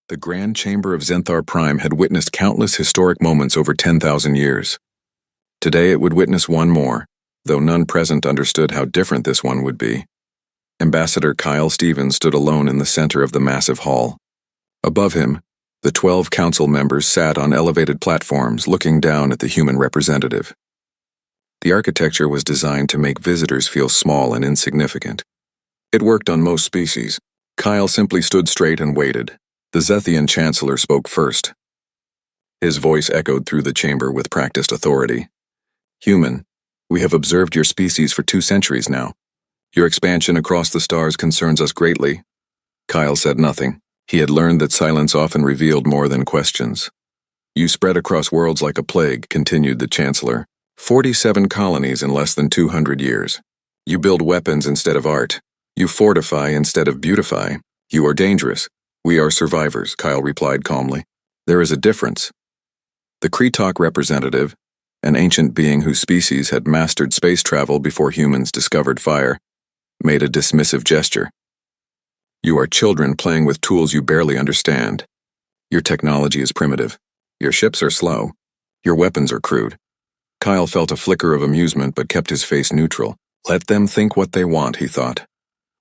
The Grand Chamber of Zenthar Prime had witnessed countless historic moments over 10,000 years. Today it would witness one more, though none present understood how different this one would be. Ambassador Kyle Stevens stood alone in the center of the massive hall. Above him, the 12 council members sat on elevated platforms looking down at the human representative. The architecture was designed to make visitors feel small and insignificant. It worked on most species. Kyle simply stood straight and waited. The Zethian chancellor spoke first. His voice echoed through the chamber with practiced authority. "Human, we have observed your species for 2 centuries now. Your expansion across the stars concerns us greatly." Kyle said nothing. He had learned that silence often revealed more than questions. "You spread across worlds like a plague," continued the chancellor. 47 colonies in less than 200 years. You build weapons instead of art. You fortify instead of beautify. You are dangerous. "We are survivors," Kyle replied calmly. "There is a difference." The Kretok representative, an ancient being whose species had mastered space travel before humans discovered fire, made a dismissive gesture. "You are children playing with tools you barely understand. Your technology is primitive. Your ships are slow. Your weapons are crude." Kyle felt a flicker of amusement but kept his face neutral. "Let them think what they want," he thought.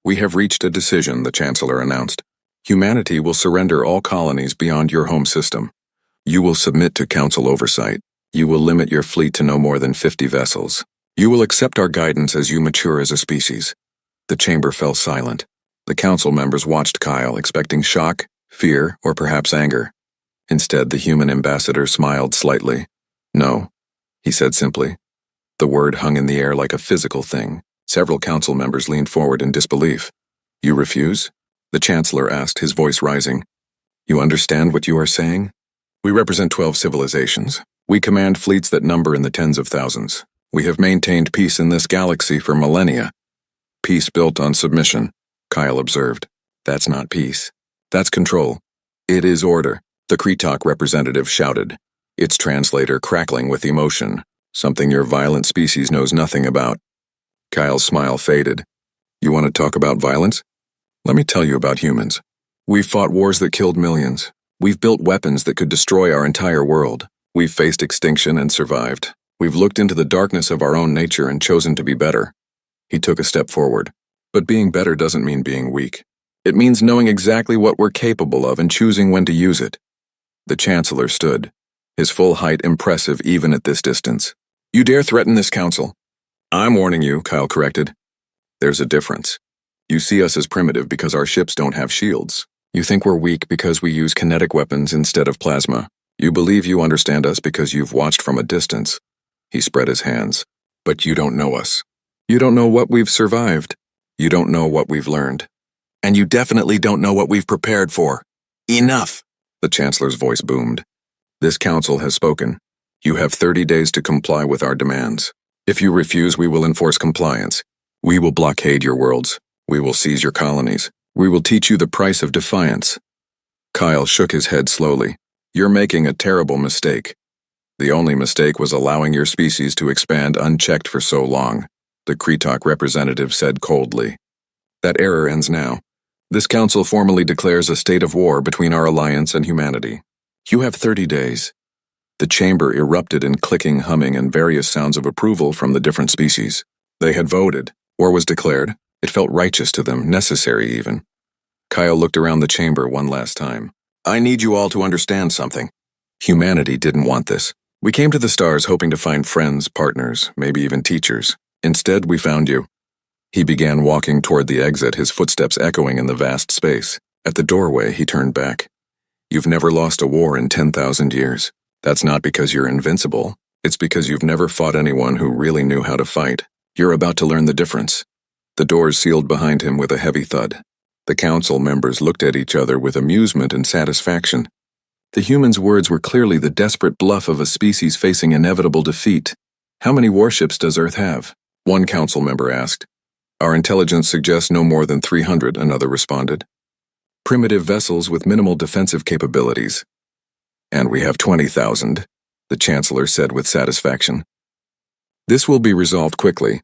"We have reached a decision," the chancellor announced. "Humanity will surrender all colonies beyond your home system. You will submit to council oversight. You will limit your fleet to no more than 50 vessels. You will accept our guidance as you mature as a species." The chamber fell silent. The council members watched Kyle, expecting shock, fear, or perhaps anger. Instead, the human ambassador smiled slightly. "No," he said simply. The word hung in the air like a physical thing. Several council members leaned forward in disbelief. "You refuse?" The chancellor asked, his voice rising. "You understand what you are saying? We represent 12 civilizations. We command fleets that number in the tens of thousands. We have maintained peace in this galaxy for millennia." "Peace built on submission," Kyle observed. "That's not peace. That's control." "It is order," the Kretok representative shouted, its translator crackling with emotion, "something your violent species knows nothing about." Kyle's smile faded. "You want to talk about violence? Let me tell you about humans. We've fought wars that killed millions. We've built weapons that could destroy our entire world. We've faced extinction and survived. We've looked into the darkness of our own nature and chosen to be better." He took a step forward. "But being better doesn't mean being weak. It means knowing exactly what we're capable of and choosing when to use it." The chancellor stood, his full height impressive even at this distance. "You dare threaten this council?" "I'm warning you," Kyle corrected. "There's a difference. You see us as primitive because our ships don't have shields. You think we're weak because we use kinetic weapons instead of plasma. You believe you understand us because you've watched from a distance." He spread his hands. "But you don't know us. You don't know what we've survived. You don't know what we've learned. And you definitely don't know what we've prepared for." "Enough!" the chancellor's voice boomed. "This council has spoken. You have 30 days to comply with our demands. If you refuse, we will enforce compliance. We will blockade your worlds. We will seize your colonies. We will teach you the price of defiance." Kyle shook his head slowly. "You're making a terrible mistake. The only mistake was allowing your species to expand unchecked for so long," the Kretok representative said coldly. "That error ends now. This council formally declares a state of war between our alliance and humanity. You have 30 days. The chamber erupted in clicking, humming, and various sounds of approval from the different species. They had voted. War was declared. It felt righteous to them, necessary even. Kyle looked around the chamber one last time. "I need you all to understand something. Humanity didn't want this. We came to the stars hoping to find friends, partners, maybe even teachers. Instead, we found you." He began walking toward the exit, his footsteps echoing in the vast space. At the doorway, he turned back. "You've never lost a war in 10,000 years. That's not because you're invincible. It's because you've never fought anyone who really knew how to fight. You're about to learn the difference." The doors sealed behind him with a heavy thud. The council members looked at each other with amusement and satisfaction. The human's words were clearly the desperate bluff of a species facing inevitable defeat. "How many warships does Earth have?" one council member asked. "Our intelligence suggests no more than 300, another responded. "Primitive vessels with minimal defensive capabilities." "And we have 20,000, the chancellor said with satisfaction. "This will be resolved quickly.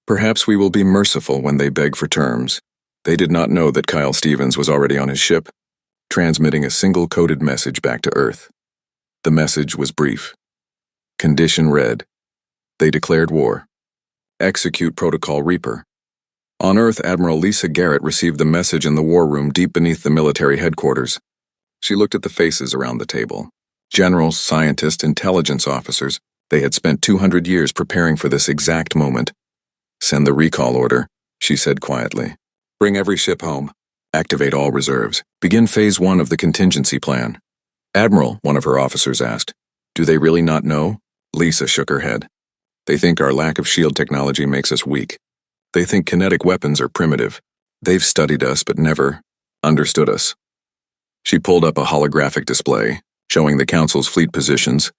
Perhaps we will be merciful when they beg for terms." They did not know that Kyle Stevens was already on his ship. transmitting a single coded message back to Earth. The message was brief. Condition read. They declared war. Execute Protocol Reaper. On Earth, Admiral Lisa Garrett received the message in the war room deep beneath the military headquarters. She looked at the faces around the table. Generals, scientists, intelligence officers. They had spent 200 years preparing for this exact moment. Send the recall order, she said quietly. Bring every ship home. Activate all reserves. Begin Phase 1 of the contingency plan. Admiral, one of her officers asked, do they really not know? Lisa shook her head. They think our lack of shield technology makes us weak. They think kinetic weapons are primitive. They've studied us but never understood us. She pulled up a holographic display, showing the Council's fleet positions.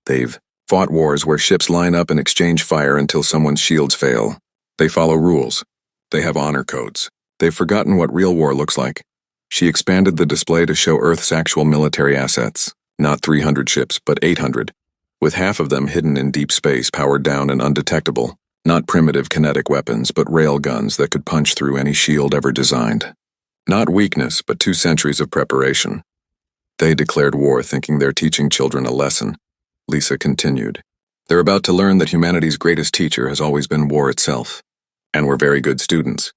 They've fought wars where ships line up and exchange fire until someone's shields fail. They follow rules. They have honor codes. They've forgotten what real war looks like. She expanded the display to show Earth's actual military assets. Not 300 ships, but 800. With half of them hidden in deep space, powered down and undetectable. Not primitive kinetic weapons, but rail guns that could punch through any shield ever designed. Not weakness, but 2 centuries of preparation. They declared war thinking they're teaching children a lesson. Lisa continued. They're about to learn that humanity's greatest teacher has always been war itself. And we're very good students.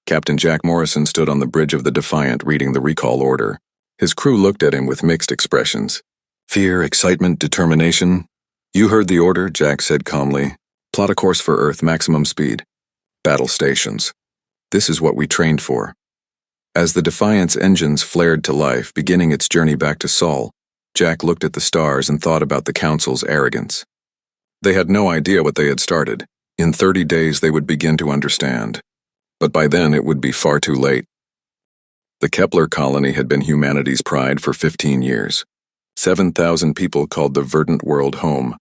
Captain Jack Morrison stood on the bridge of the Defiant reading the recall order. His crew looked at him with mixed expressions. Fear, excitement, determination. You heard the order, Jack said calmly. Plot a course for Earth, maximum speed. Battle stations. This is what we trained for. As the Defiant's engines flared to life, beginning its journey back to Sol, Jack looked at the stars and thought about the Council's arrogance. They had no idea what they had started. In 30 days they would begin to understand. But by then it would be far too late. The Kepler colony had been humanity's pride for 15 years. 7,000 people called the verdant world home,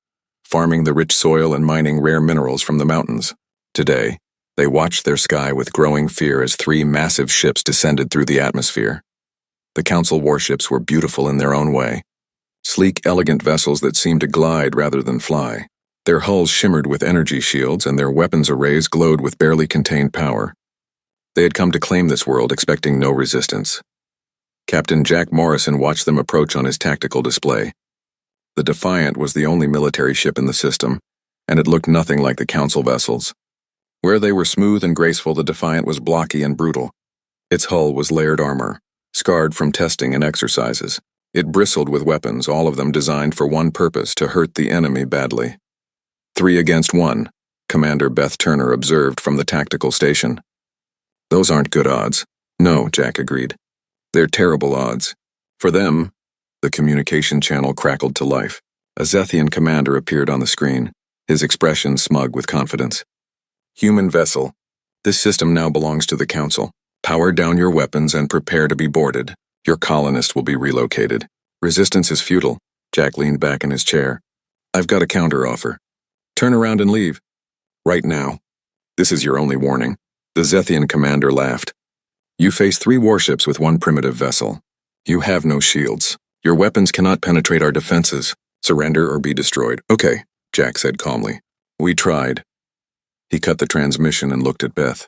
farming the rich soil and mining rare minerals from the mountains. Today, they watched their sky with growing fear as 3 massive ships descended through the atmosphere. The Council warships were beautiful in their own way. Sleek, elegant vessels that seemed to glide rather than fly. Their hulls shimmered with energy shields and their weapons arrays glowed with barely contained power. They had come to claim this world, expecting no resistance. Captain Jack Morrison watched them approach on his tactical display. The Defiant was the only military ship in the system, and it looked nothing like the Council vessels. Where they were smooth and graceful, the Defiant was blocky and brutal. Its hull was layered armor, scarred from testing and exercises. It bristled with weapons, all of them designed for one purpose, to hurt the enemy badly. 3 against 1, Commander Beth Turner observed from the tactical station. Those aren't good odds. No, Jack agreed. They're terrible odds. For them, the communication channel crackled to life. A Zethian commander appeared on the screen, his expression smug with confidence. Human vessel. This system now belongs to the Council. Power down your weapons and prepare to be boarded. Your colonists will be relocated. Resistance is futile. Jack leaned back in his chair. I've got a counter-offer. Turn around and leave. Right now. This is your only warning. The Zethian commander laughed. You face 3 warships with 1 primitive vessel. You have no shields. Your weapons cannot penetrate our defenses. Surrender or be destroyed. Okay, Jack said calmly. We tried. He cut the transmission and looked at Beth.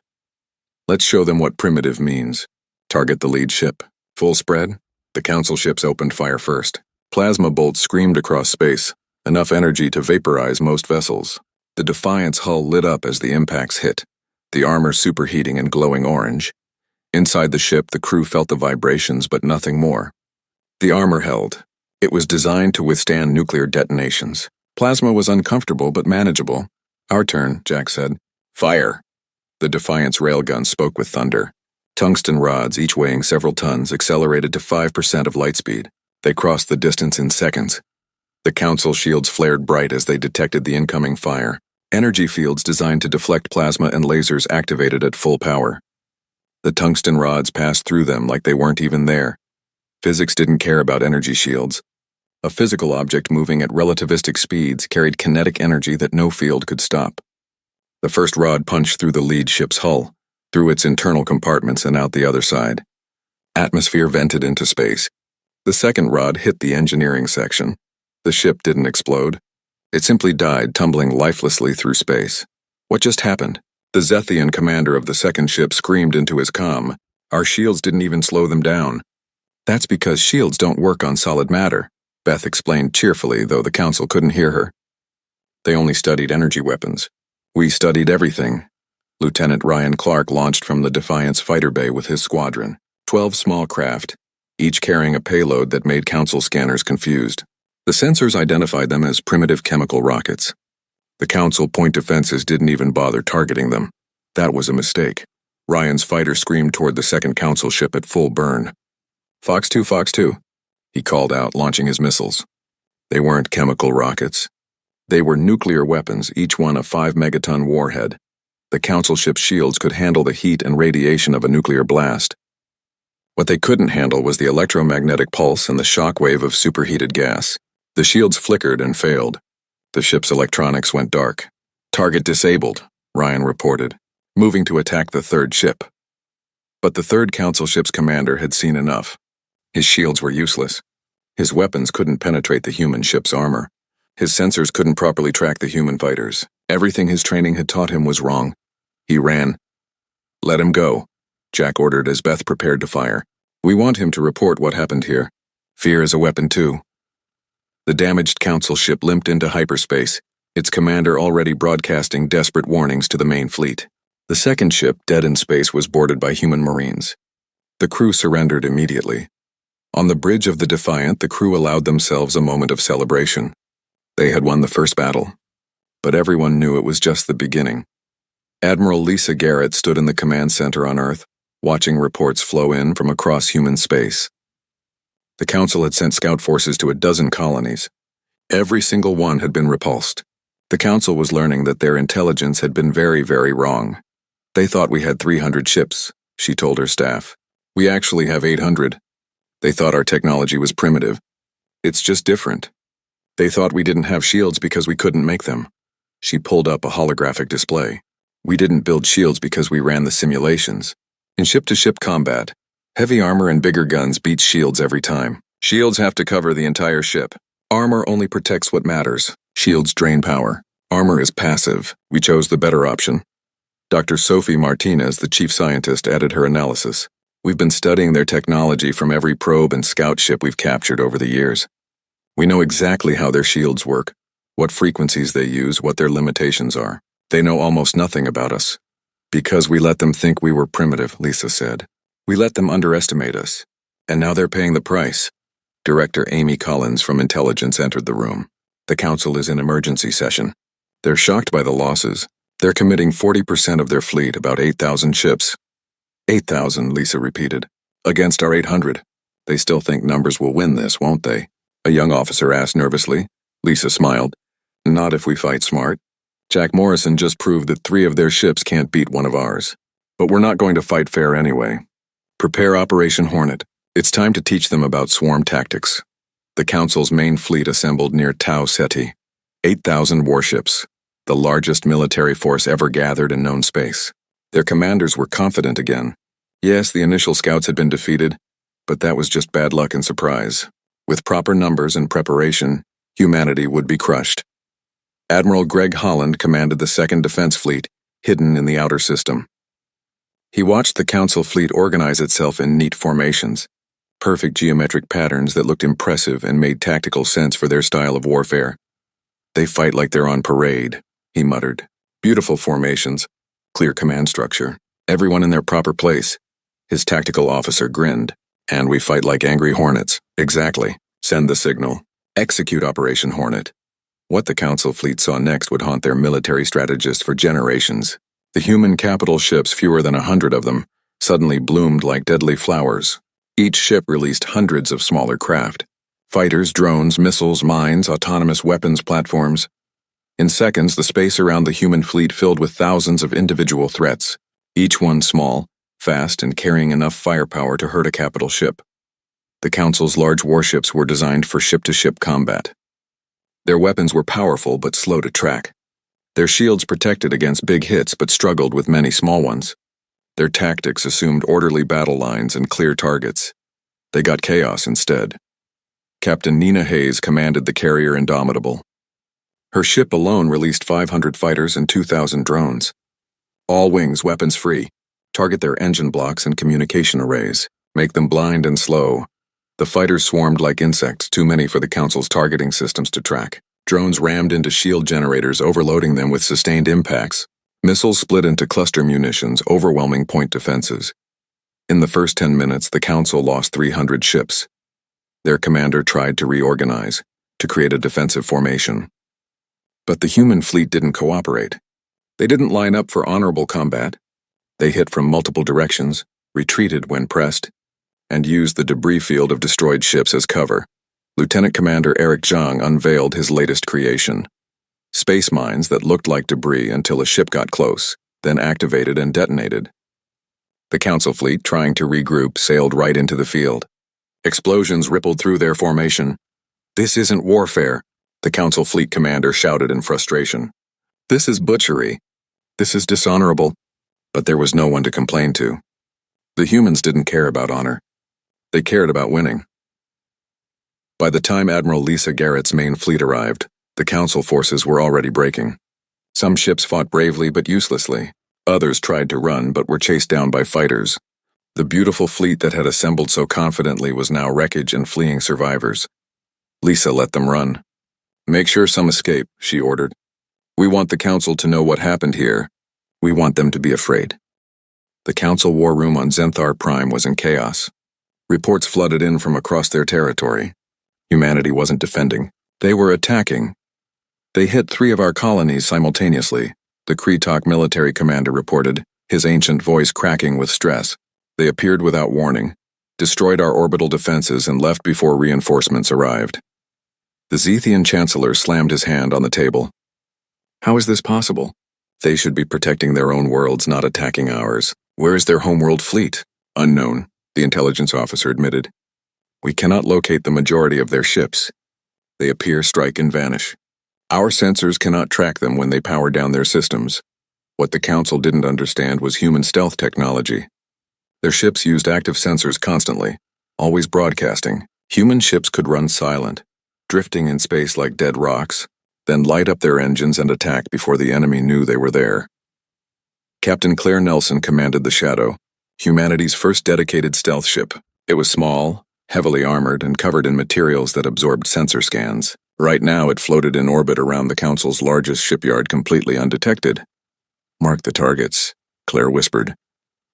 Let's show them what primitive means. Target the lead ship. Full spread? The Council ships opened fire first. Plasma bolts screamed across space, enough energy to vaporize most vessels. The Defiant's hull lit up as the impacts hit, the armor superheating and glowing orange. Inside the ship, the crew felt the vibrations, but nothing more. The armor held. It was designed to withstand nuclear detonations. Plasma was uncomfortable, but manageable. Our turn, Jack said. Fire! The Defiant's railgun spoke with thunder. Tungsten rods, each weighing several tons, accelerated to 5% of light speed. They crossed the distance in seconds. The Council shields flared bright as they detected the incoming fire. Energy fields designed to deflect plasma and lasers activated at full power. The tungsten rods passed through them like they weren't even there. Physics didn't care about energy shields. A physical object moving at relativistic speeds carried kinetic energy that no field could stop. The first rod punched through the lead ship's hull, through its internal compartments and out the other side. Atmosphere vented into space. The second rod hit the engineering section. The ship didn't explode. It simply died, tumbling lifelessly through space. What just happened? The Zethian commander of the second ship screamed into his comm. Our shields didn't even slow them down. That's because shields don't work on solid matter, Beth explained cheerfully, though the council couldn't hear her. They only studied energy weapons. We studied everything. Lieutenant Ryan Clark launched from the Defiance fighter bay with his squadron, 12 small craft, each carrying a payload that made council scanners confused. The sensors identified them as primitive chemical rockets. The council point defenses didn't even bother targeting them. That was a mistake. Ryan's fighter screamed toward the second council ship at full burn. Fox 2, Fox 2, he called out, launching his missiles. They weren't chemical rockets. They were nuclear weapons, each one a 5-megaton warhead. The council ship's shields could handle the heat and radiation of a nuclear blast. What they couldn't handle was the electromagnetic pulse and the shock wave of superheated gas. The shields flickered and failed. The ship's electronics went dark. Target disabled, Ryan reported, moving to attack the third ship. But the third council ship's commander had seen enough. His shields were useless. His weapons couldn't penetrate the human ship's armor. His sensors couldn't properly track the human fighters. Everything his training had taught him was wrong. He ran. Let him go, Jack ordered as Beth prepared to fire. We want him to report what happened here. Fear is a weapon too. The damaged council ship limped into hyperspace, its commander already broadcasting desperate warnings to the main fleet. The second ship, dead in space, was boarded by human marines. The crew surrendered immediately. On the bridge of the Defiant, the crew allowed themselves a moment of celebration. They had won the first battle. But everyone knew it was just the beginning. Admiral Lisa Garrett stood in the command center on Earth, watching reports flow in from across human space. The council had sent scout forces to a dozen colonies. Every single one had been repulsed. The council was learning that their intelligence had been very, very wrong. They thought we had 300 ships, she told her staff. We actually have 800. They thought our technology was primitive. It's just different. They thought we didn't have shields because we couldn't make them. She pulled up a holographic display. We didn't build shields because we ran the simulations. In ship-to-ship combat, heavy armor and bigger guns beat shields every time. Shields have to cover the entire ship. Armor only protects what matters. Shields drain power. Armor is passive. We chose the better option. Dr. Sophie Martinez, the chief scientist, added her analysis. We've been studying their technology from every probe and scout ship we've captured over the years. We know exactly how their shields work, what frequencies they use, what their limitations are. They know almost nothing about us. Because we let them think we were primitive, Lisa said. We let them underestimate us. And now they're paying the price. Director Amy Collins from Intelligence entered the room. The council is in emergency session. They're shocked by the losses. They're committing 40% of their fleet, about 8,000 ships. 8,000, Lisa repeated. Against our 800. They still think numbers will win this, won't they? A young officer asked nervously. Lisa smiled. Not if we fight smart. Jack Morrison just proved that 3 of their ships can't beat one of ours. But we're not going to fight fair anyway. Prepare Operation Hornet. It's time to teach them about swarm tactics. The Council's main fleet assembled near Tau Ceti. 8,000 warships. The largest military force ever gathered in known space. Their commanders were confident again. Yes, the initial scouts had been defeated, but that was just bad luck and surprise. With proper numbers and preparation, humanity would be crushed. Admiral Greg Holland commanded the 2nd Defense Fleet, hidden in the outer system. He watched the Council fleet organize itself in neat formations, perfect geometric patterns that looked impressive and made tactical sense for their style of warfare. They fight like they're on parade, he muttered. Beautiful formations, clear command structure, everyone in their proper place. His tactical officer grinned. And we fight like angry hornets. Exactly. Send the signal. Execute Operation Hornet. What the Council fleet saw next would haunt their military strategists for generations. The human capital ships, fewer than 100 of them, suddenly bloomed like deadly flowers. Each ship released hundreds of smaller craft. Fighters, drones, missiles, mines, autonomous weapons platforms. In seconds, the space around the human fleet filled with thousands of individual threats, each one small, fast, and carrying enough firepower to hurt a capital ship. The Council's large warships were designed for ship-to-ship combat. Their weapons were powerful but slow to track. Their shields protected against big hits but struggled with many small ones. Their tactics assumed orderly battle lines and clear targets. They got chaos instead. Captain Nina Hayes commanded the carrier Indomitable. Her ship alone released 500 fighters and 2,000 drones. All wings weapons-free. Target their engine blocks and communication arrays. Make them blind and slow. The fighters swarmed like insects, too many for the Council's targeting systems to track. Drones rammed into shield generators, overloading them with sustained impacts. Missiles split into cluster munitions, overwhelming point defenses. In the first 10 minutes, the Council lost 300 ships. Their commander tried to reorganize, to create a defensive formation. But the human fleet didn't cooperate. They didn't line up for honorable combat. They hit from multiple directions, retreated when pressed, and used the debris field of destroyed ships as cover. Lieutenant Commander Eric Zhang unveiled his latest creation. Space mines that looked like debris until a ship got close, then activated and detonated. The Council fleet, trying to regroup, sailed right into the field. Explosions rippled through their formation. "This isn't warfare," the Council fleet commander shouted in frustration. "This is butchery. This is dishonorable." But there was no one to complain to. The humans didn't care about honor. They cared about winning. By the time Admiral Lisa Garrett's main fleet arrived, the Council forces were already breaking. Some ships fought bravely but uselessly. Others tried to run but were chased down by fighters. The beautiful fleet that had assembled so confidently was now wreckage and fleeing survivors. Lisa let them run. "Make sure some escape," she ordered. "We want the Council to know what happened here. We want them to be afraid." The Council war room on Zenthar Prime was in chaos. Reports flooded in from across their territory. Humanity wasn't defending. They were attacking. "They hit 3 of our colonies simultaneously," the Kreetok military commander reported, his ancient voice cracking with stress. "They appeared without warning, destroyed our orbital defenses, and left before reinforcements arrived." The Zethian chancellor slammed his hand on the table. "How is this possible? They should be protecting their own worlds, not attacking ours. Where is their homeworld fleet?" "Unknown," the intelligence officer admitted. "We cannot locate the majority of their ships. They appear, strike, and vanish. Our sensors cannot track them when they power down their systems." What the Council didn't understand was human stealth technology. Their ships used active sensors constantly, always broadcasting. Human ships could run silent, drifting in space like dead rocks, then light up their engines and attack before the enemy knew they were there. Captain Claire Nelson commanded the Shadow, humanity's first dedicated stealth ship. It was small, heavily armored, and covered in materials that absorbed sensor scans. Right now it floated in orbit around the Council's largest shipyard completely undetected. "Mark the targets," Claire whispered,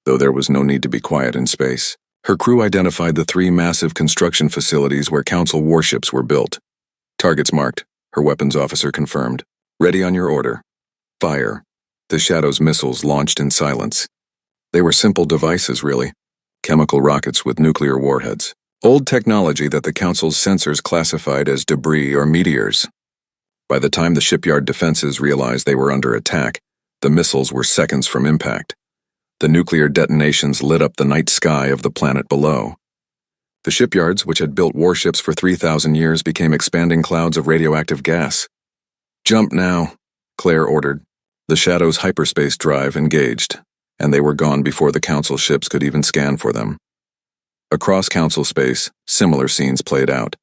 though there was no need to be quiet in space. Her crew identified the 3 massive construction facilities where Council warships were built. "Targets marked," her weapons officer confirmed. "Ready on your order." "Fire." The Shadow's missiles launched in silence. They were simple devices, really. Chemical rockets with nuclear warheads. Old technology that the Council's sensors classified as debris or meteors. By the time the shipyard defenses realized they were under attack, the missiles were seconds from impact. The nuclear detonations lit up the night sky of the planet below. The shipyards, which had built warships for 3,000 years, became expanding clouds of radioactive gas. "Jump now," Claire ordered. The Shadow's hyperspace drive engaged, and they were gone before the Council ships could even scan for them. Across Council space, similar scenes played out.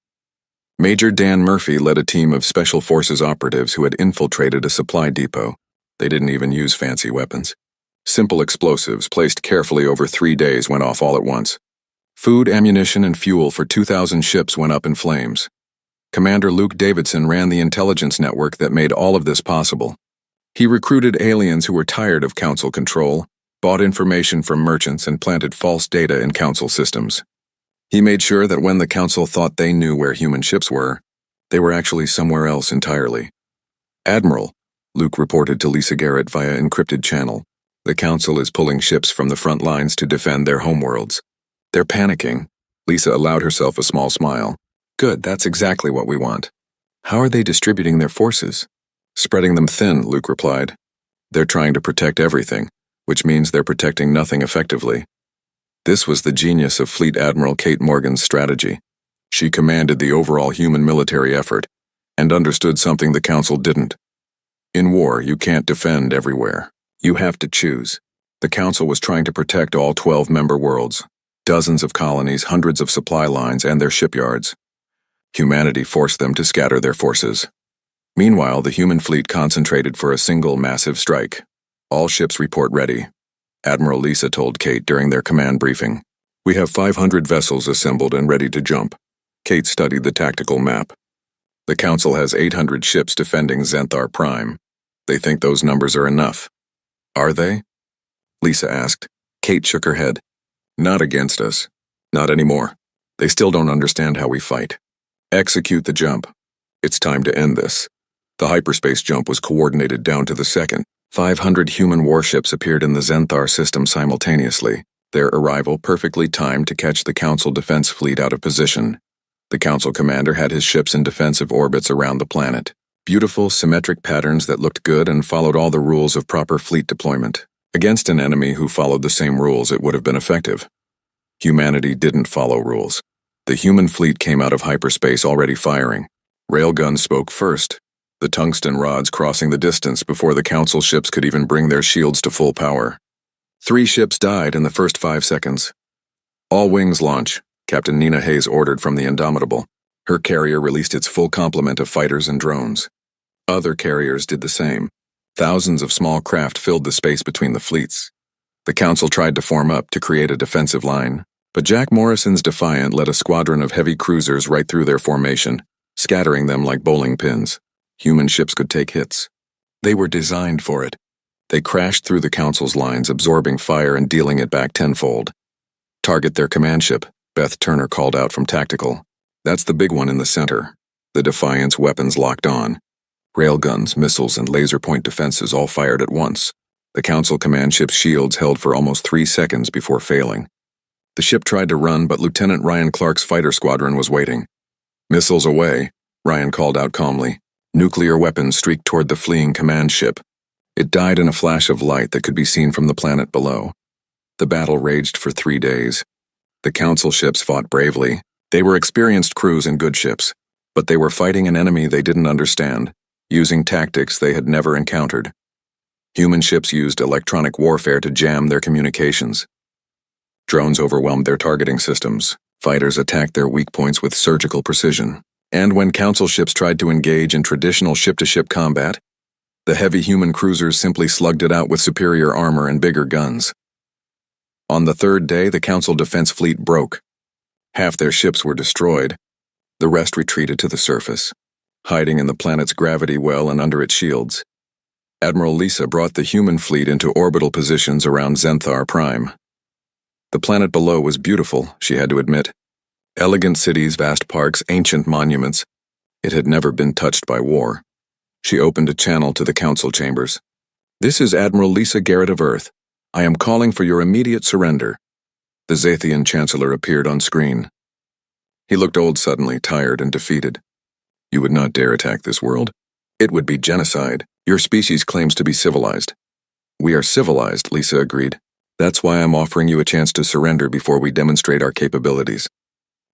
Major Dan Murphy led a team of Special Forces operatives who had infiltrated a supply depot. They didn't even use fancy weapons. Simple explosives placed carefully over 3 days went off all at once. Food, ammunition, and fuel for 2,000 ships went up in flames. Commander Luke Davidson ran the intelligence network that made all of this possible. He recruited aliens who were tired of Council control, bought information from merchants, and planted false data in Council systems. He made sure that when the Council thought they knew where human ships were, they were actually somewhere else entirely. "Admiral," Luke reported to Lisa Garrett via encrypted channel, "the Council is pulling ships from the front lines to defend their homeworlds. They're panicking." Lisa allowed herself a small smile. "Good, that's exactly what we want." "How are they distributing their forces?" "Spreading them thin," Luke replied. "They're trying to protect everything, which means they're protecting nothing effectively." This was the genius of Fleet Admiral Kate Morgan's strategy. She commanded the overall human military effort, and understood something the Council didn't. In war, you can't defend everywhere. You have to choose. The Council was trying to protect all 12 member worlds, dozens of colonies, hundreds of supply lines, and their shipyards. Humanity forced them to scatter their forces. Meanwhile, the human fleet concentrated for a single massive strike. "All ships report ready," Admiral Lisa told Kate during their command briefing. We have 500 vessels assembled and ready to jump. Kate studied the tactical map. The Council has 800 ships defending Xanthar Prime. They think those numbers are enough. Are they? Lisa asked. Kate shook her head. Not against us. Not anymore. They still don't understand how we fight. Execute the jump. It's time to end this. The hyperspace jump was coordinated down to the second. 500 human warships appeared in the Xanthar system simultaneously, their arrival perfectly timed to catch the Council defense fleet out of position. The Council commander had his ships in defensive orbits around the planet. Beautiful, symmetric patterns that looked good and followed all the rules of proper fleet deployment. Against an enemy who followed the same rules, it would have been effective. Humanity didn't follow rules. The human fleet came out of hyperspace already firing. Railguns spoke first, the tungsten rods crossing the distance before the Council ships could even bring their shields to full power. 3 ships died in the first 5 seconds. All wings launch, Captain Nina Hayes ordered from the Indomitable. Her carrier released its full complement of fighters and drones. Other carriers did the same. Thousands of small craft filled the space between the fleets. The Council tried to form up to create a defensive line, but Jack Morrison's Defiant led a squadron of heavy cruisers right through their formation, scattering them like bowling pins. Human ships could take hits. They were designed for it. They crashed through the Council's lines, absorbing fire and dealing it back tenfold. Target their command ship, Beth Turner called out from Tactical. That's the big one in the center. The Defiant's weapons locked on. Railguns, missiles, and laser point defenses all fired at once. The Council command ship's shields held for almost 3 seconds before failing. The ship tried to run, but Lieutenant Ryan Clark's fighter squadron was waiting. Missiles away, Ryan called out calmly. Nuclear weapons streaked toward the fleeing command ship. It died in a flash of light that could be seen from the planet below. The battle raged for 3 days. The Council ships fought bravely. They were experienced crews and good ships, but they were fighting an enemy they didn't understand, using tactics they had never encountered. Human ships used electronic warfare to jam their communications. Drones overwhelmed their targeting systems. Fighters attacked their weak points with surgical precision. And when Council ships tried to engage in traditional ship-to-ship combat, the heavy human cruisers simply slugged it out with superior armor and bigger guns. On the 3rd day, the Council defense fleet broke. Half their ships were destroyed. The rest retreated to the surface, hiding in the planet's gravity well and under its shields. Admiral Lisa brought the human fleet into orbital positions around Xanthar Prime. The planet below was beautiful, she had to admit. Elegant cities, vast parks, ancient monuments. It had never been touched by war. She opened a channel to the Council chambers. This is Admiral Lisa Garrett of Earth. I am calling for your immediate surrender. The Xathian Chancellor appeared on screen. He looked old suddenly, tired and defeated. You would not dare attack this world. It would be genocide. Your species claims to be civilized. We are civilized, Lisa agreed. That's why I'm offering you a chance to surrender before we demonstrate our capabilities.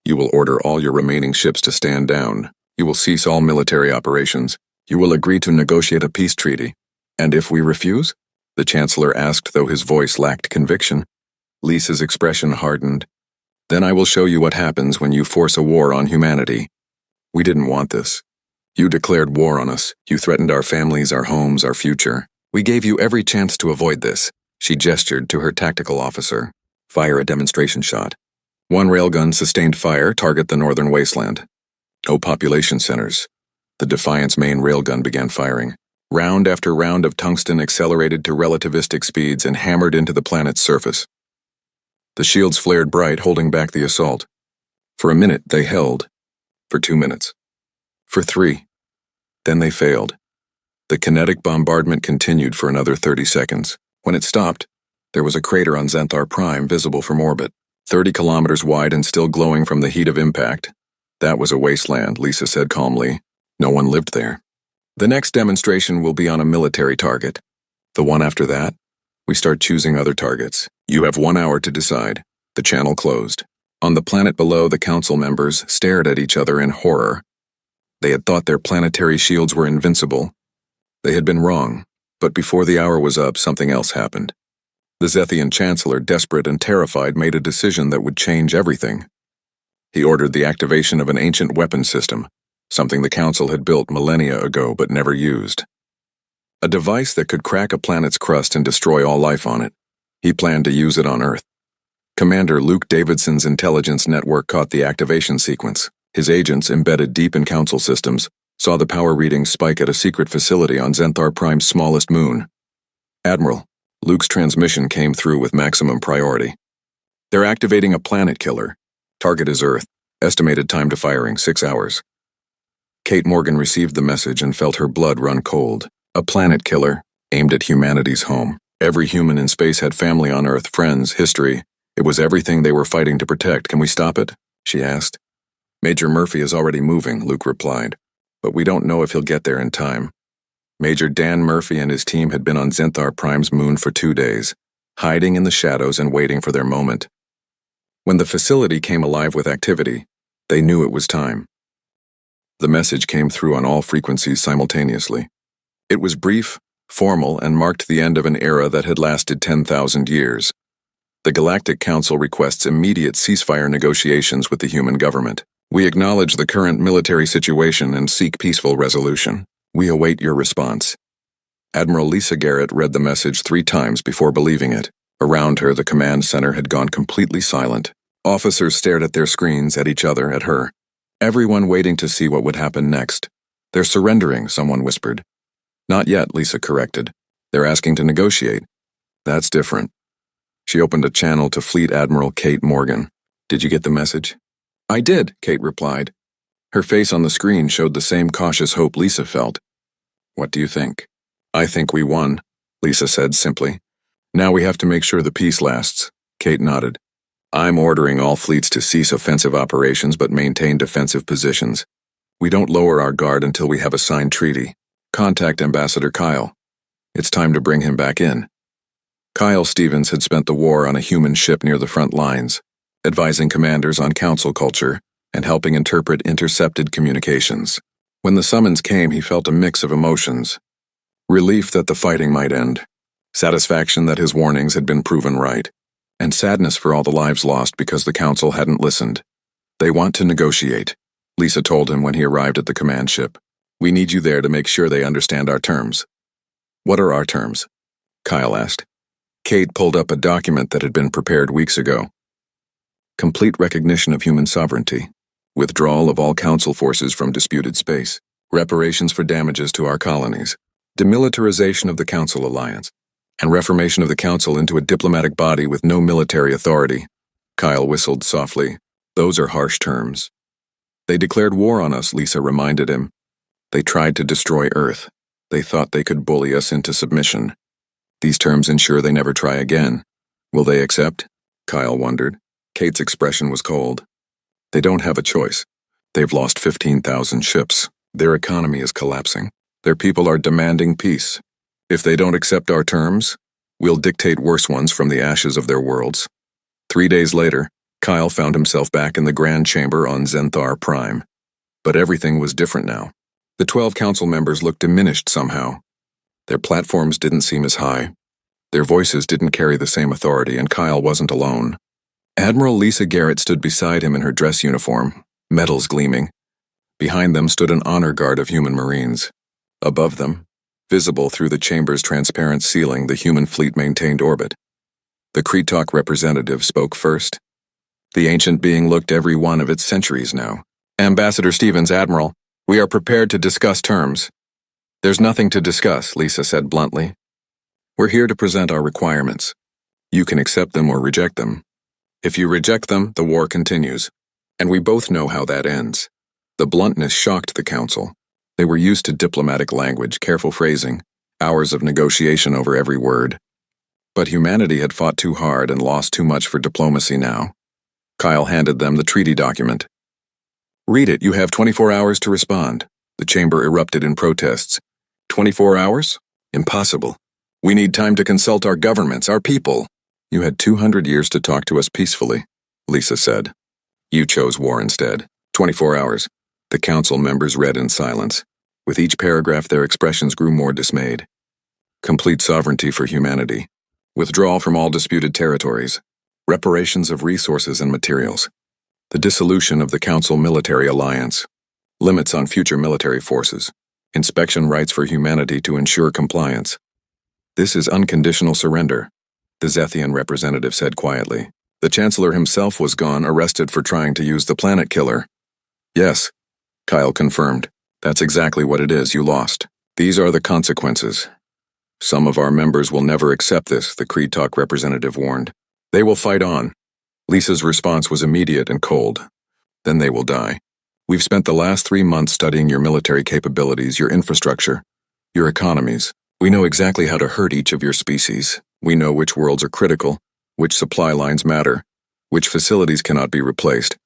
You will order all your remaining ships to stand down. You will cease all military operations. You will agree to negotiate a peace treaty. And if we refuse? The Chancellor asked, though his voice lacked conviction. Lisa's expression hardened. Then I will show you what happens when you force a war on humanity. We didn't want this. You declared war on us. You threatened our families, our homes, our future. We gave you every chance to avoid this. She gestured to her tactical officer. Fire a demonstration shot. 1 railgun sustained fire, target the northern wasteland. No population centers. The Defiant's main railgun began firing. Round after round of tungsten accelerated to relativistic speeds and hammered into the planet's surface. The shields flared bright, holding back the assault. For a minute, they held. For 2 minutes. For 3. Then they failed. The kinetic bombardment continued for another 30 seconds. When it stopped, there was a crater on Xanthar Prime visible from orbit, 30 kilometers wide and still glowing from the heat of impact. That was a wasteland, Lisa said calmly. No one lived there. The next demonstration will be on a military target. The one after that, we start choosing other targets. You have 1 hour to decide. The channel closed. On the planet below, the Council members stared at each other in horror. They had thought their planetary shields were invincible. They had been wrong, but before the hour was up, something else happened. The Xathian Chancellor, desperate and terrified, made a decision that would change everything. He ordered the activation of an ancient weapon system, something the Council had built millennia ago but never used. A device that could crack a planet's crust and destroy all life on it. He planned to use it on Earth. Commander Luke Davidson's intelligence network caught the activation sequence. His agents, embedded deep in Council systems, saw the power readings spike at a secret facility on Xanthar Prime's smallest moon. Admiral, Luke's transmission came through with maximum priority. They're activating a planet killer. Target is Earth. Estimated time to firing, 6 hours. Kate Morgan received the message and felt her blood run cold. A planet killer, aimed at humanity's home. Every human in space had family on Earth, friends, history. It was everything they were fighting to protect. Can we stop it? She asked. Major Murphy is already moving, Luke replied. But we don't know if he'll get there in time. Major Dan Murphy and his team had been on Xanthar Prime's moon for 2 days, hiding in the shadows and waiting for their moment. When the facility came alive with activity, they knew it was time. The message came through on all frequencies simultaneously. It was brief, formal, and marked the end of an era that had lasted 10,000 years. The Galactic Council requests immediate ceasefire negotiations with the human government. We acknowledge the current military situation and seek peaceful resolution. We await your response. Admiral Lisa Garrett read the message 3 times before believing it. Around her, the command center had gone completely silent. Officers stared at their screens, at each other, at her. Everyone waiting to see what would happen next. They're surrendering, someone whispered. Not yet, Lisa corrected. They're asking to negotiate. That's different. She opened a channel to Fleet Admiral Kate Morgan. Did you get the message? I did, Kate replied. Her face on the screen showed the same cautious hope Lisa felt. What do you think? I think we won, Lisa said simply. Now we have to make sure the peace lasts, Kate nodded. I'm ordering all fleets to cease offensive operations but maintain defensive positions. We don't lower our guard until we have a signed treaty. Contact Ambassador Kyle. It's time to bring him back in. Kyle Stevens had spent the war on a human ship near the front lines, advising commanders on council culture and helping interpret intercepted communications. When the summons came, he felt a mix of emotions. Relief that the fighting might end, satisfaction that his warnings had been proven right, and sadness for all the lives lost because the council hadn't listened. They want to negotiate, Lisa told him when he arrived at the command ship. We need you there to make sure they understand our terms. What are our terms? Kyle asked. Kate pulled up a document that had been prepared weeks ago. Complete recognition of human sovereignty, withdrawal of all council forces from disputed space, reparations for damages to our colonies, demilitarization of the Council Alliance, and reformation of the Council into a diplomatic body with no military authority. Kyle whistled softly. Those are harsh terms. They declared war on us, Lisa reminded him. They tried to destroy Earth. They thought they could bully us into submission. These terms ensure they never try again. Will they accept? Kyle wondered. Kate's expression was cold. They don't have a choice. They've lost 15,000 ships. Their economy is collapsing. Their people are demanding peace. If they don't accept our terms, we'll dictate worse ones from the ashes of their worlds. 3 days later, Kyle found himself back in the Grand Chamber on Xanthar Prime. But everything was different now. The 12 council members looked diminished somehow. Their platforms didn't seem as high. Their voices didn't carry the same authority, and Kyle wasn't alone. Admiral Lisa Garrett stood beside him in her dress uniform, medals gleaming. Behind them stood an honor guard of human marines. Above them, visible through the chamber's transparent ceiling, the human fleet maintained orbit. The Kretok representative spoke first. The ancient being looked every one of its centuries now. Ambassador Stevens, Admiral, we are prepared to discuss terms. There's nothing to discuss, Lisa said bluntly. We're here to present our requirements. You can accept them or reject them. If you reject them, the war continues. And we both know how that ends. The bluntness shocked the council. They were used to diplomatic language, careful phrasing, hours of negotiation over every word. But humanity had fought too hard and lost too much for diplomacy now. Kyle handed them the treaty document. Read it, you have 24 hours to respond. The chamber erupted in protests. 24 hours? Impossible. We need time to consult our governments, our people. You had 200 years to talk to us peacefully, Lisa said. You chose war instead. 24 hours. The council members read in silence. With each paragraph, their expressions grew more dismayed. Complete sovereignty for humanity. Withdrawal from all disputed territories. Reparations of resources and materials. The dissolution of the Council Military Alliance. Limits on future military forces. Inspection rights for humanity to ensure compliance. This is unconditional surrender, the Zethian representative said quietly. The Chancellor himself was gone, arrested for trying to use the planet killer. Yes, Kyle confirmed. That's exactly what it is, you lost. These are the consequences. Some of our members will never accept this, the Creed Talk representative warned. They will fight on. Lisa's response was immediate and cold. Then they will die. We've spent the last 3 months studying your military capabilities, your infrastructure, your economies. We know exactly how to hurt each of your species. We know which worlds are critical, which supply lines matter, which facilities cannot be replaced.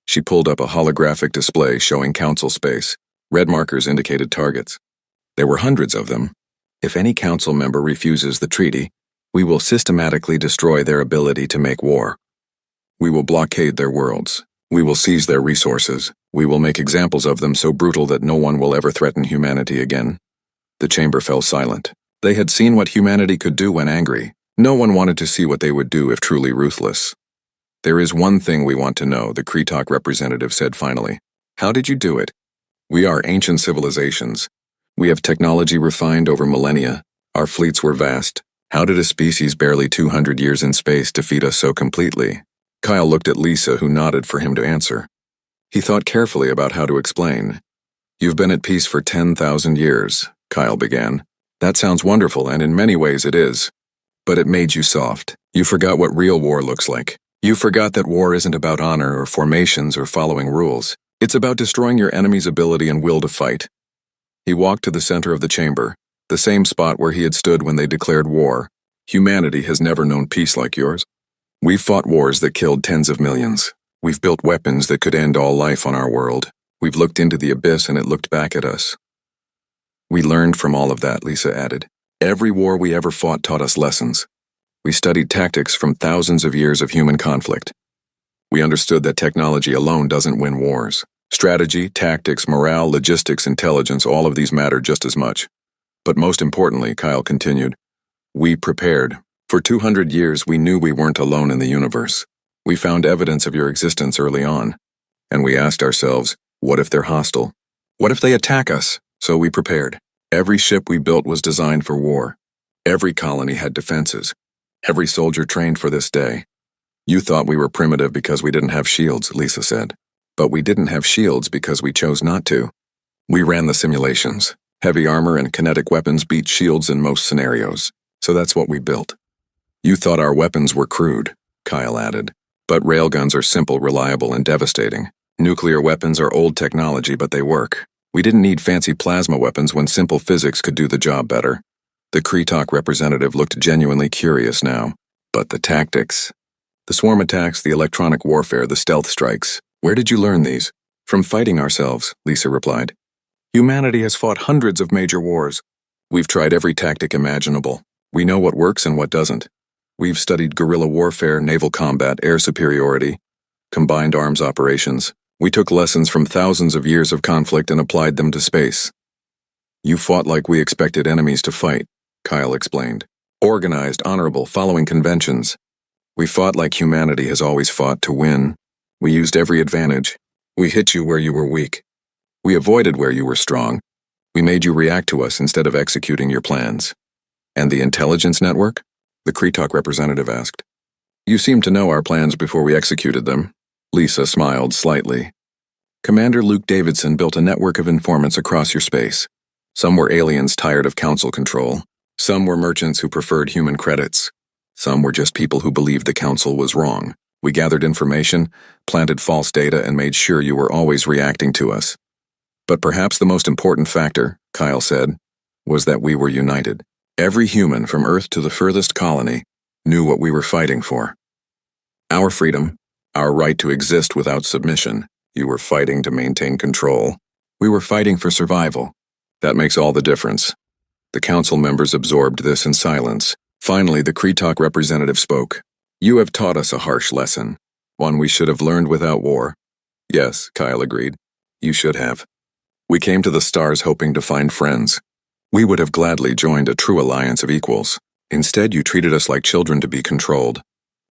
She pulled up a holographic display showing council space. Red markers indicated targets. There were hundreds of them. If any council member refuses the treaty, we will systematically destroy their ability to make war. We will blockade their worlds. We will seize their resources. We will make examples of them so brutal that no one will ever threaten humanity again. The chamber fell silent. They had seen what humanity could do when angry. No one wanted to see what they would do if truly ruthless. There is one thing we want to know, the Kretok representative said finally. How did you do it? We are ancient civilizations. We have technology refined over millennia. Our fleets were vast. How did a species barely 200 years in space defeat us so completely? Kyle looked at Lisa, who nodded for him to answer. He thought carefully about how to explain. You've been at peace for 10,000 years, Kyle began. That sounds wonderful, and in many ways it is. But it made you soft. You forgot what real war looks like. You forgot that war isn't about honor or formations or following rules. It's about destroying your enemy's ability and will to fight. He walked to the center of the chamber, the same spot where he had stood when they declared war. Humanity has never known peace like yours. We've fought wars that killed tens of millions. We've built weapons that could end all life on our world. We've looked into the abyss and it looked back at us. We learned from all of that, Lisa added. Every war we ever fought taught us lessons. We studied tactics from thousands of years of human conflict. We understood that technology alone doesn't win wars. Strategy, tactics, morale, logistics, intelligence, all of these matter just as much. But most importantly, Kyle continued, we prepared. For 200 years, we knew we weren't alone in the universe. We found evidence of your existence early on. And we asked ourselves, what if they're hostile? What if they attack us? So we prepared. Every ship we built was designed for war. Every colony had defenses. Every soldier trained for this day. You thought we were primitive because we didn't have shields, Lisa said. But we didn't have shields because we chose not to. We ran the simulations. Heavy armor and kinetic weapons beat shields in most scenarios. So that's what we built. You thought our weapons were crude, Kyle added. But railguns are simple, reliable, and devastating. Nuclear weapons are old technology, but they work. We didn't need fancy plasma weapons when simple physics could do the job better. The Kretok representative looked genuinely curious now. But the tactics. The swarm attacks, the electronic warfare, the stealth strikes. Where did you learn these? From fighting ourselves, Lisa replied. Humanity has fought hundreds of major wars. We've tried every tactic imaginable. We know what works and what doesn't. We've studied guerrilla warfare, naval combat, air superiority, combined arms operations. We took lessons from thousands of years of conflict and applied them to space. You fought like we expected enemies to fight, Kyle explained. Organized, honorable, following conventions. We fought like humanity has always fought, to win. We used every advantage. We hit you where you were weak. We avoided where you were strong. We made you react to us instead of executing your plans. And the intelligence network? The Kretok representative asked. You seem to know our plans before we executed them. Lisa smiled slightly. Commander Luke Davidson built a network of informants across your space. Some were aliens tired of council control. Some were merchants who preferred human credits. Some were just people who believed the council was wrong. We gathered information, planted false data, and made sure you were always reacting to us. But perhaps the most important factor, Kyle said, was that we were united. Every human from Earth to the furthest colony knew what we were fighting for. Our freedom, our right to exist without submission. You were fighting to maintain control. We were fighting for survival. That makes all the difference. The council members absorbed this in silence. Finally, the Kretok representative spoke. You have taught us a harsh lesson, one we should have learned without war. Yes, Kyle agreed. You should have. We came to the stars hoping to find friends. We would have gladly joined a true alliance of equals. Instead, you treated us like children to be controlled.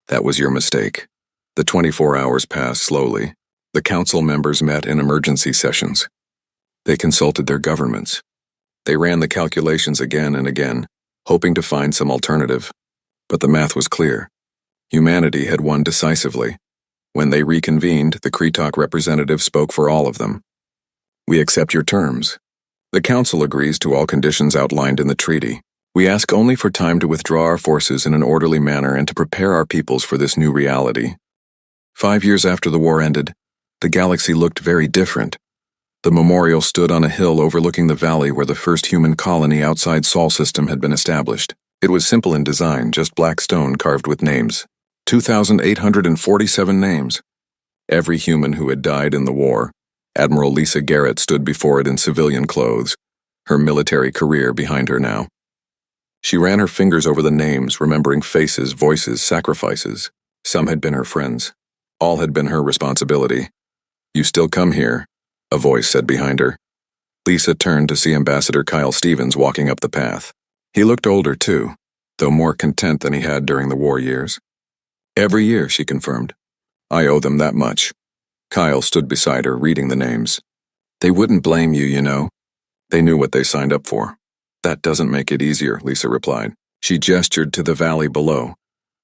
That was your mistake. The 24 hours passed slowly. The council members met in emergency sessions. They consulted their governments. They ran the calculations again and again, hoping to find some alternative. But the math was clear. Humanity had won decisively. When they reconvened, the Kretok representative spoke for all of them. We accept your terms. The Council agrees to all conditions outlined in the treaty. We ask only for time to withdraw our forces in an orderly manner and to prepare our peoples for this new reality. 5 years after the war ended, the galaxy looked very different. The memorial stood on a hill overlooking the valley where the first human colony outside Sol system had been established. It was simple in design, just black stone carved with names. 2,847 names. Every human who had died in the war. Admiral Lisa Garrett stood before it in civilian clothes, her military career behind her now. She ran her fingers over the names, remembering faces, voices, sacrifices. Some had been her friends. All had been her responsibility. You still come here, a voice said behind her. Lisa turned to see Ambassador Kyle Stevens walking up the path. He looked older too, though more content than he had during the war years. Every year, she confirmed. I owe them that much. Kyle stood beside her, reading the names. They wouldn't blame you, you know. They knew what they signed up for. That doesn't make it easier, Lisa replied. She gestured to the valley below,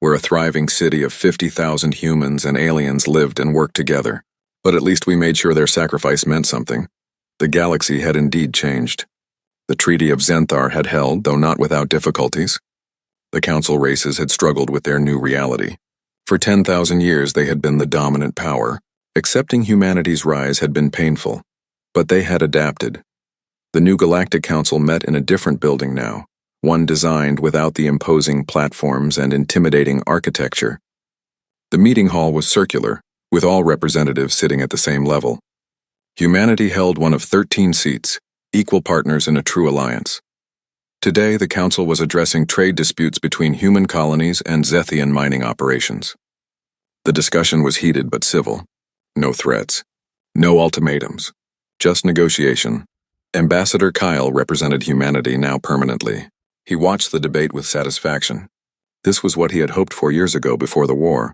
where a thriving city of 50,000 humans and aliens lived and worked together. But at least we made sure their sacrifice meant something. The galaxy had indeed changed. The Treaty of Zenthar had held, though not without difficulties. The Council races had struggled with their new reality. For 10,000 years they had been the dominant power. Accepting humanity's rise had been painful, but they had adapted. The new Galactic Council met in a different building now, one designed without the imposing platforms and intimidating architecture. The meeting hall was circular, with all representatives sitting at the same level. Humanity held one of 13 seats, equal partners in a true alliance. Today, the Council was addressing trade disputes between human colonies and Zethian mining operations. The discussion was heated but civil. No threats. No ultimatums. Just negotiation. Ambassador Kyle represented humanity now permanently. He watched the debate with satisfaction. This was what he had hoped for years ago before the war.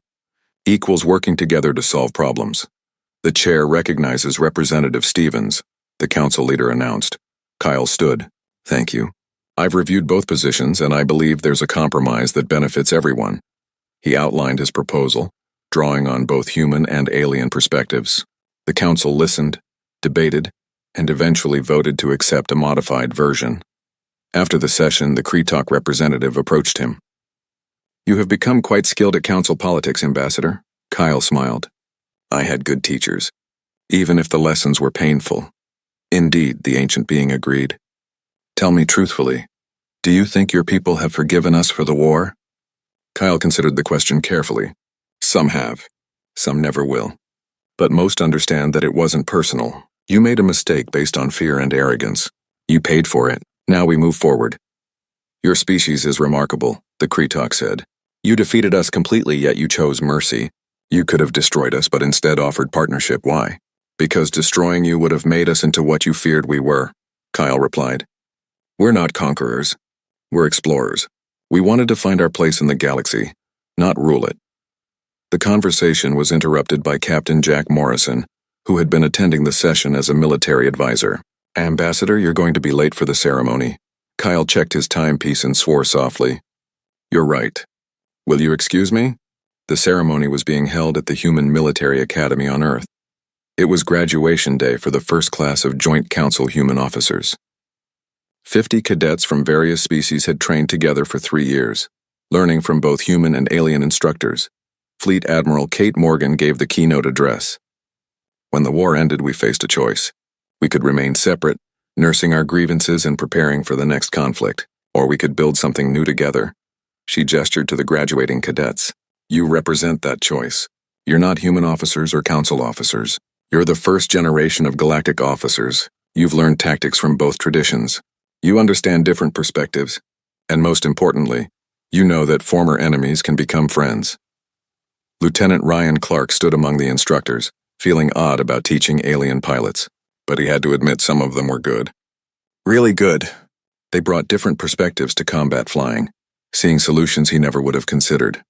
Equals working together to solve problems. The chair recognizes Representative Stevens, the Council leader announced. Kyle stood. Thank you. I've reviewed both positions and I believe there's a compromise that benefits everyone. He outlined his proposal, drawing on both human and alien perspectives. The Council listened, debated, and eventually voted to accept a modified version. After the session, the Kretok representative approached him. You have become quite skilled at Council politics, Ambassador. Kyle smiled. I had good teachers, even if the lessons were painful. Indeed, the ancient being agreed. Tell me truthfully, do you think your people have forgiven us for the war? Kyle considered the question carefully. Some have. Some never will. But most understand that it wasn't personal. You made a mistake based on fear and arrogance. You paid for it. Now we move forward. Your species is remarkable, the Kretok said. You defeated us completely, yet you chose mercy. You could have destroyed us, but instead offered partnership. Why? Because destroying you would have made us into what you feared we were, Kyle replied. We're not conquerors. We're explorers. We wanted to find our place in the galaxy, not rule it. The conversation was interrupted by Captain Jack Morrison, who had been attending the session as a military advisor. Ambassador, you're going to be late for the ceremony. Kyle checked his timepiece and swore softly. You're right. Will you excuse me? The ceremony was being held at the Human Military Academy on Earth. It was graduation day for the first class of Joint Council human officers. 50 cadets from various species had trained together for 3 years, learning from both human and alien instructors. Fleet Admiral Kate Morgan gave the keynote address. When the war ended, we faced a choice. We could remain separate, nursing our grievances and preparing for the next conflict, or we could build something new together. She gestured to the graduating cadets. You represent that choice. You're not human officers or council officers. You're the first generation of galactic officers. You've learned tactics from both traditions. You understand different perspectives. And most importantly, you know that former enemies can become friends. Lieutenant Ryan Clark stood among the instructors, feeling odd about teaching alien pilots, but he had to admit some of them were good. Really good. They brought different perspectives to combat flying, seeing solutions he never would have considered.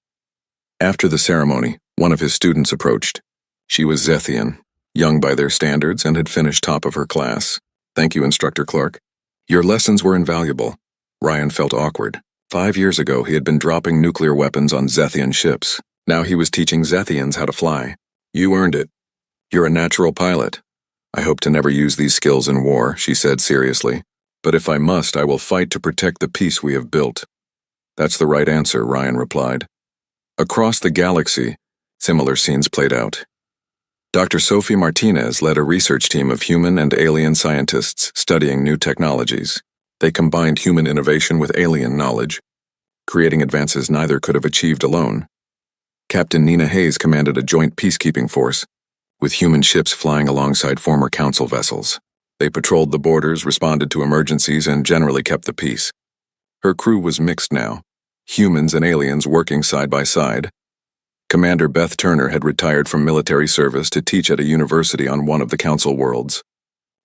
After the ceremony, one of his students approached. She was Zethian, young by their standards, and had finished top of her class. Thank you, Instructor Clark. Your lessons were invaluable. Ryan felt awkward. 5 years ago, he had been dropping nuclear weapons on Zethian ships. Now he was teaching Zethians how to fly. You earned it. You're a natural pilot. I hope to never use these skills in war, she said seriously. But if I must, I will fight to protect the peace we have built. That's the right answer, Ryan replied. Across the galaxy, similar scenes played out. Dr. Sophie Martinez led a research team of human and alien scientists studying new technologies. They combined human innovation with alien knowledge, creating advances neither could have achieved alone. Captain Nina Hayes commanded a joint peacekeeping force, with human ships flying alongside former Council vessels. They patrolled the borders, responded to emergencies, and generally kept the peace. Her crew was mixed now, humans and aliens working side by side. Commander Beth Turner had retired from military service to teach at a university on one of the Council worlds.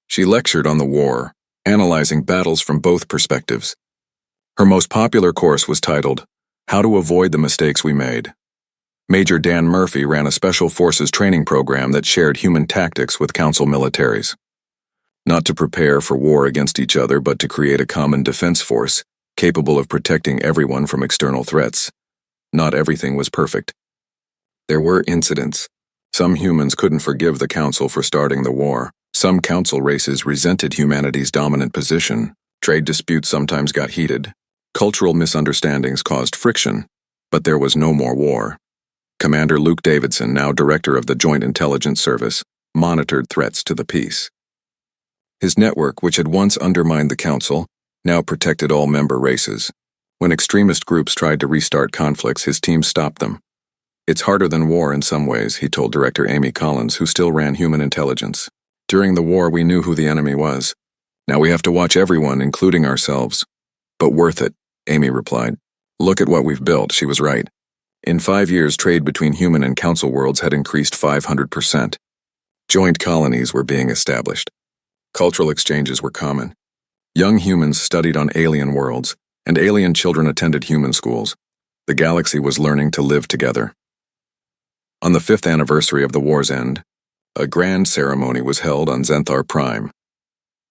She lectured on the war, analyzing battles from both perspectives. Her most popular course was titled, How to Avoid the Mistakes We Made. Major Dan Murphy ran a special forces training program that shared human tactics with Council militaries. Not to prepare for war against each other, but to create a common defense force, capable of protecting everyone from external threats. Not everything was perfect. There were incidents. Some humans couldn't forgive the Council for starting the war. Some Council races resented humanity's dominant position. Trade disputes sometimes got heated. Cultural misunderstandings caused friction. But there was no more war. Commander Luke Davidson, now director of the Joint Intelligence Service, monitored threats to the peace. His network, which had once undermined the Council, now protected all member races. When extremist groups tried to restart conflicts, his team stopped them. It's harder than war in some ways, he told Director Amy Collins, who still ran human intelligence. During the war, we knew who the enemy was. Now we have to watch everyone, including ourselves. But worth it, Amy replied. Look at what we've built, she was right. In 5 years, trade between human and Council worlds had increased 500%. Joint colonies were being established. Cultural exchanges were common. Young humans studied on alien worlds, and alien children attended human schools. The galaxy was learning to live together. On the 5th anniversary of the war's end, a grand ceremony was held on Zenthar Prime.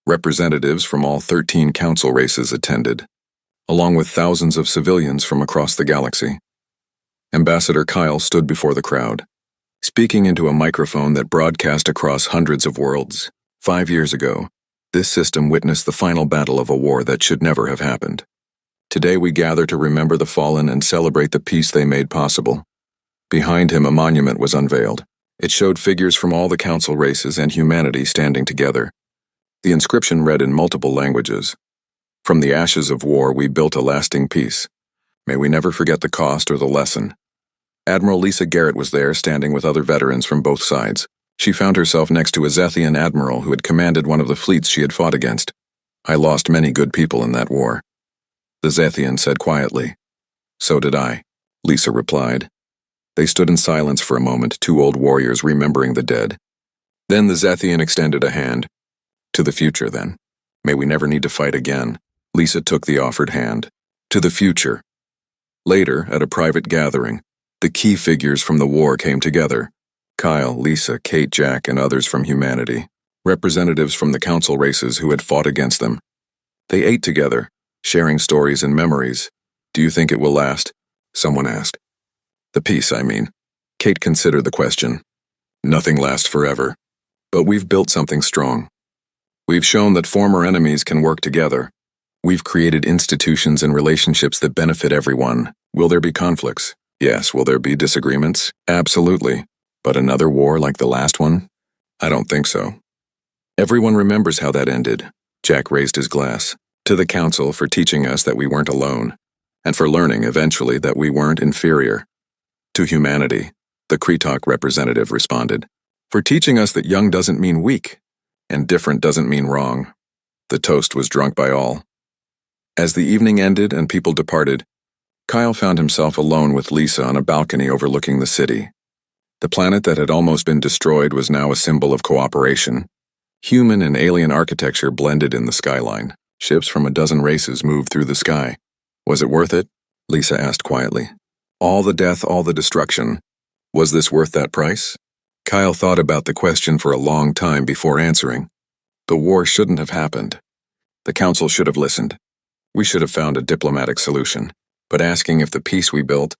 Representatives from all 13 Council races attended, along with thousands of civilians from across the galaxy. Ambassador Kyle stood before the crowd, speaking into a microphone that broadcast across hundreds of worlds. 5 years ago, this system witnessed the final battle of a war that should never have happened. Today we gather to remember the fallen and celebrate the peace they made possible. Behind him, a monument was unveiled. It showed figures from all the Council races and humanity standing together. The inscription read in multiple languages. From the ashes of war, we built a lasting peace. May we never forget the cost or the lesson. Admiral Lisa Garrett was there, standing with other veterans from both sides. She found herself next to a Zethian admiral who had commanded one of the fleets she had fought against. I lost many good people in that war, the Zethian said quietly. So did I, Lisa replied. They stood in silence for a moment, two old warriors remembering the dead. Then the Zethian extended a hand. To the future, then. May we never need to fight again. Lisa took the offered hand. To the future. Later, at a private gathering, the key figures from the war came together. Kyle, Lisa, Kate, Jack, and others from humanity. Representatives from the Council races who had fought against them. They ate together, sharing stories and memories. Do you think it will last? Someone asked. The peace, I mean. Kate considered the question. Nothing lasts forever. But we've built something strong. We've shown that former enemies can work together. We've created institutions and relationships that benefit everyone. Will there be conflicts? Yes. Will there be disagreements? Absolutely. But another war like the last one? I don't think so. Everyone remembers how that ended. Jack raised his glass. To the Council for teaching us that we weren't alone, and for learning, eventually, that we weren't inferior. To humanity, the Kretok representative responded. For teaching us that young doesn't mean weak, and different doesn't mean wrong. The toast was drunk by all. As the evening ended and people departed, Kyle found himself alone with Lisa on a balcony overlooking the city. The planet that had almost been destroyed was now a symbol of cooperation. Human and alien architecture blended in the skyline. Ships from a dozen races moved through the sky. Was it worth it? Lisa asked quietly. All the death, all the destruction. Was this worth that price? Kyle thought about the question for a long time before answering. The war shouldn't have happened. The Council should have listened. We should have found a diplomatic solution. But asking if the peace we built